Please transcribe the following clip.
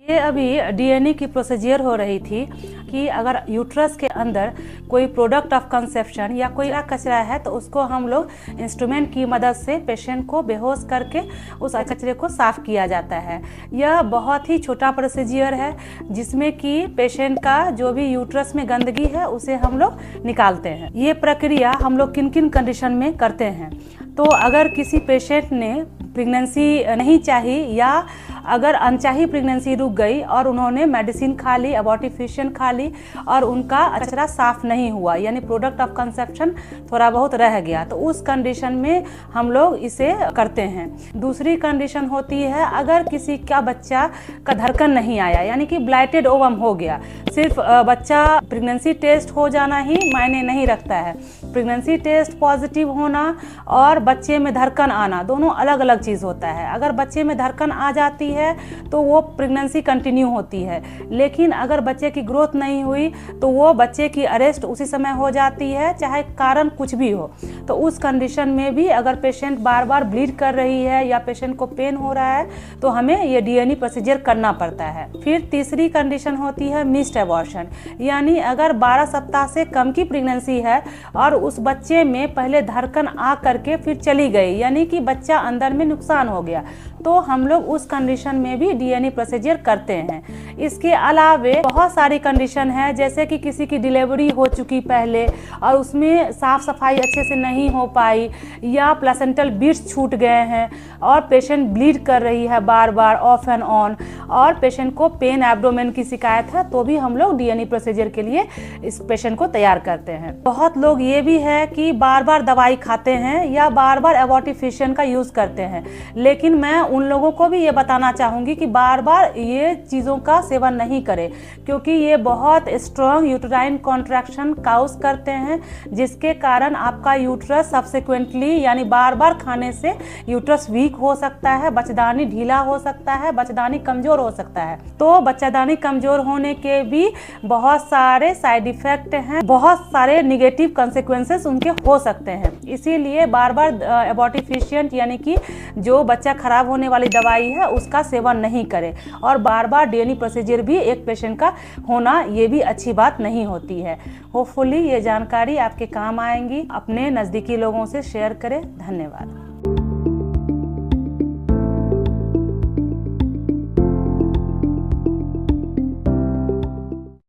ये अभी डीएनए की प्रोसीजर हो रही थी कि अगर यूट्रस के अंदर कोई प्रोडक्ट ऑफ कंसेप्शन या कोई कचरा है तो उसको हम लोग इंस्ट्रूमेंट की मदद से पेशेंट को बेहोश करके उस कचरे को साफ किया जाता है। यह बहुत ही छोटा प्रोसीजर है जिसमें कि पेशेंट का जो भी यूट्रस में गंदगी है उसे हम लोग निकालते हैं। ये प्रक्रिया हम लोग किन किन कंडीशन में करते हैं। तो अगर किसी पेशेंट ने प्रेगनेंसी नहीं चाही या अगर अनचाही प्रेगनेंसी रुक गई और उन्होंने मेडिसिन खा ली, अबॉर्टिफिशियन खा ली और उनका कचरा साफ नहीं हुआ यानी प्रोडक्ट ऑफ कंसेप्शन थोड़ा बहुत रह गया, तो उस कंडीशन में हम लोग इसे करते हैं। दूसरी कंडीशन होती है अगर किसी का बच्चा का धड़कन नहीं आया यानी कि ब्लाइटेड ओवम हो गया। सिर्फ बच्चा प्रेगनेंसी टेस्ट हो जाना ही मायने नहीं रखता है। प्रेगनेंसी टेस्ट पॉजिटिव होना और बच्चे में धड़कन आना दोनों अलग अलग चीज़ होता है। अगर बच्चे में धड़कन आ जाती है तो वो प्रेगनेंसी कंटिन्यू होती है, लेकिन अगर बच्चे की ग्रोथ नहीं हुई तो वो बच्चे की अरेस्ट उसी समय हो जाती है, चाहे कारण कुछ भी हो। तो उस कंडीशन में भी अगर पेशेंट बार बार ब्लीड कर रही है या पेशेंट को पेन हो रहा है तो हमें ये डीएनए प्रोसीजर करना पड़ता है। फिर तीसरी कंडीशन होती है मिस्ड एबॉर्शन, यानी अगर 12 सप्ताह से कम की प्रेगनेंसी है और उस बच्चे में पहले धड़कन आ करके फिर चली गई यानी कि बच्चा अंदर में नुकसान हो गया, तो हम लोग उस कंडीशन में भी डीएनए प्रोसीजर करते हैं। इसके अलावे बहुत सारी कंडीशन है, जैसे कि किसी की डिलीवरी हो चुकी पहले और उसमें साफ सफाई अच्छे से नहीं हो पाई या प्लेसेंटल बीड्स छूट गए हैं और पेशेंट ब्लीड कर रही है बार बार ऑफ एंड ऑन और पेशेंट को पेन एब्डोमेन की शिकायत है, तो भी हम लोग डीएनए प्रोसीजर के लिए इस पेशेंट को तैयार करते हैं। बहुत लोग ये भी है कि बार बार दवाई खाते हैं या बार बार एबॉर्टिफिशियन का यूज़ करते हैं, लेकिन मैं उन लोगों को भी ये बताना चाहूँगी कि बार बार ये चीज़ों का सेवन नहीं करें, क्योंकि ये बहुत स्ट्रॉन्ग यूट्राइन कॉन्ट्रैक्शन काउज करते हैं, जिसके कारण आपका यूट्रस सब्सिक्वेंटली यानी बार बार खाने से यूट्रस वीक हो सकता है, बच्चेदानी ढीला हो सकता है, बच्चेदानी कमज़ोर हो सकता है। तो बच्चेदानी कमज़ोर होने के भी बहुत सारे साइड इफ़ेक्ट हैं, बहुत सारे निगेटिव कंसिक्वेंसेस उनके हो सकते हैं। इसीलिए बार बार एबॉर्टिफिशियन यानी कि जो बच्चा खराब होने वाली दवाई है उसका सेवन नहीं करें और बार बार डीएनए प्रोसीजर भी एक पेशेंट का होना ये भी अच्छी बात नहीं होती है। होपफुली ये जानकारी आपके काम आएंगी। अपने नज़दीकी लोगों से शेयर करें। धन्यवाद।